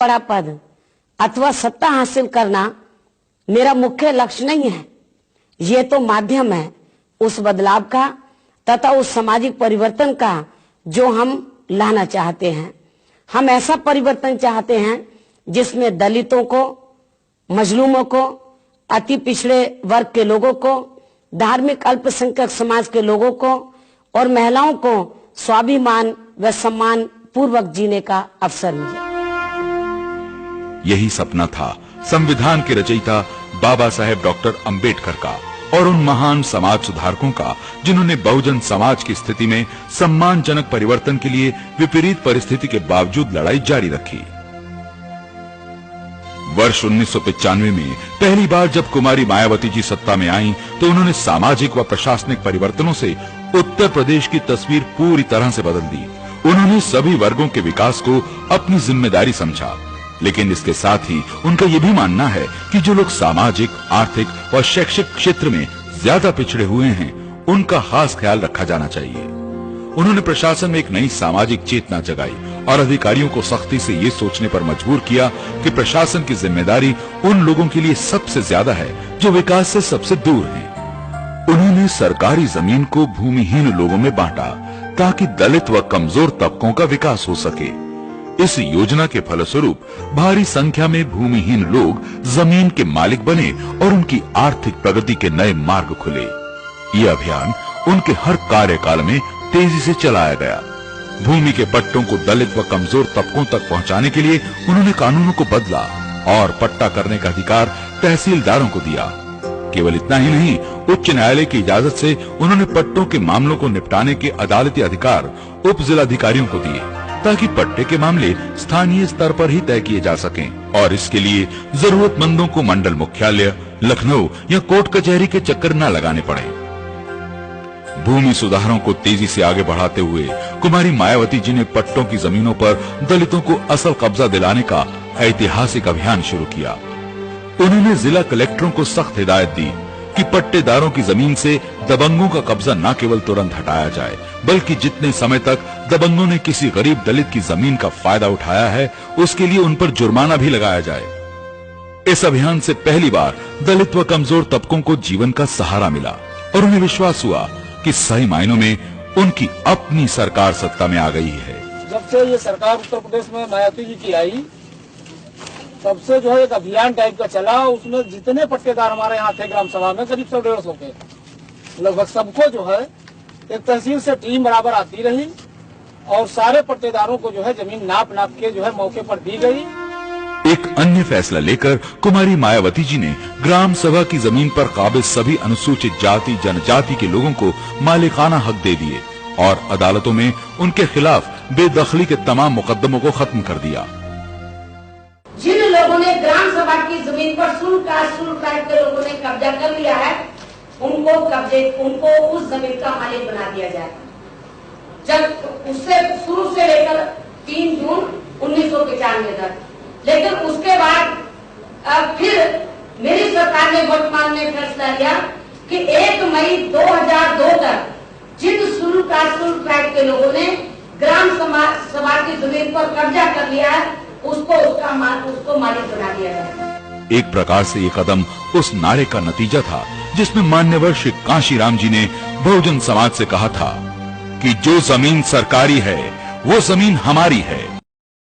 बड़ा पद अथवा सत्ता हासिल करना मेरा मुख्य लक्ष्य नहीं है। ये तो माध्यम है उस बदलाव का तथा उस सामाजिक परिवर्तन का जो हम लाना चाहते हैं। हम ऐसा परिवर्तन चाहते हैं जिसमें दलितों को, मजलूमों को, अति पिछड़े वर्ग के लोगों को, धार्मिक अल्पसंख्यक समाज के लोगों को और महिलाओं को स्वाभिमान व सम्मान पूर्वक जीने का अवसर मिले। यही सपना था संविधान के रचयिता बाबा साहेब डॉक्टर अंबेडकर का और उन महान समाज सुधारकों का जिन्होंने बहुजन समाज की स्थिति में सम्मानजनक परिवर्तन के लिए विपरीत परिस्थिति के बावजूद लड़ाई जारी रखी। वर्ष 1995 में पहली बार जब कुमारी मायावती जी सत्ता में आईं, तो उन्होंने सामाजिक व प्रशासनिक परिवर्तनों से उत्तर प्रदेश की तस्वीर पूरी तरह से बदल दी। उन्होंने सभी वर्गों के विकास को अपनी जिम्मेदारी समझा, लेकिन इसके साथ ही उनका ये भी मानना है कि जो लोग सामाजिक, आर्थिक और शैक्षिक क्षेत्र में ज्यादा पिछड़े हुए हैं, उनका खास ख्याल रखा जाना चाहिए। उन्होंने प्रशासन में एक नई सामाजिक चेतना जगाई और अधिकारियों को सख्ती से ये सोचने पर मजबूर किया कि प्रशासन की जिम्मेदारी उन लोगों के लिए सबसे ज्यादा है जो विकास से सबसे दूर हैं। उन्होंने सरकारी जमीन को भूमिहीन लोगों में बांटा ताकि दलित व कमजोर तबकों का विकास हो सके। इस योजना के फलस्वरूप भारी संख्या में भूमिहीन लोग जमीन के मालिक बने और उनकी आर्थिक प्रगति के नए मार्ग खुले। ये अभियान उनके हर कार्यकाल में तेजी से चलाया गया। भूमि के पट्टों को दलित व कमजोर तबकों तक पहुंचाने के लिए उन्होंने कानूनों को बदला और पट्टा करने का अधिकार तहसीलदारों को दिया। केवल इतना ही नहीं, उच्च न्यायालय की इजाजत से उन्होंने पट्टों के मामलों को निपटाने के अदालती अधिकार उप जिलाधिकारियों को दिए ताकि पट्टे के मामले स्थानीय स्तर पर ही तय किए जा सकें और इसके लिए जरूरतमंदों को मंडल मुख्यालय, लखनऊ या कोर्ट कचहरी के चक्कर न लगाने पड़े। भूमि सुधारों को तेजी से आगे बढ़ाते हुए कुमारी मायावती जी ने पट्टों की जमीनों पर दलितों को असल कब्जा दिलाने का ऐतिहासिक अभियान शुरू किया। उन्होंने जिला कलेक्टरों को सख्त हिदायत दी कि पट्टेदारों की जमीन से दबंगों का कब्जा न केवल तुरंत हटाया जाए, बल्कि जितने समय तक दबंगों ने किसी गरीब दलित की जमीन का फायदा उठाया है, उसके लिए उन पर जुर्माना भी लगाया जाए। इस अभियान से पहली बार दलित व कमजोर तबकों को जीवन का सहारा मिला और उन्हें विश्वास हुआ कि सही मायनों में उनकी अपनी सरकार सत्ता में आ गई है। जब से ये सरकार उत्तर प्रदेश में मायावती जी की आई, तब से जो है एक अभियान टाइप का चला। उसमें जितने पट्टेदार हमारे यहाँ थे ग्राम सभा में, करीब 150 के लगभग, सबको जो है एक तहसील से टीम बराबर आती रही और सारे पट्टेदारों को जो है जमीन नाप के जो है मौके पर दी गई। एक अन्य फैसला लेकर कुमारी मायावती जी ने ग्राम सभा की जमीन पर काबिज सभी अनुसूचित जाति जनजाति के लोगों को मालिकाना हक दे दिए और अदालतों में उनके खिलाफ बेदखली के तमाम मुकदमों को खत्म कर दिया। जिन लोगों ने ग्राम सभा की जमीन पर शुल्क के लोगों ने कब्जा कर लिया है, उनको उस जमीन का मालिक बना दिया जाए। जब उससे शुरू से लेकर 3 जून 1995 तक, लेकिन उसके बाद फिर मेरी सरकार ने वर्तमान में फैसला लिया कि 1 मई 2002 तक जिन शुल्क के लोगों ने ग्राम सभा की जमीन पर कब्जा कर लिया है, उसको मालिक बना दिया जाए। एक प्रकार से ये कदम उस नारे का नतीजा था जिसमें मान्यवर श्री कांशीराम जी ने बहुजन समाज से कहा था कि जो जमीन सरकारी है वो जमीन हमारी है।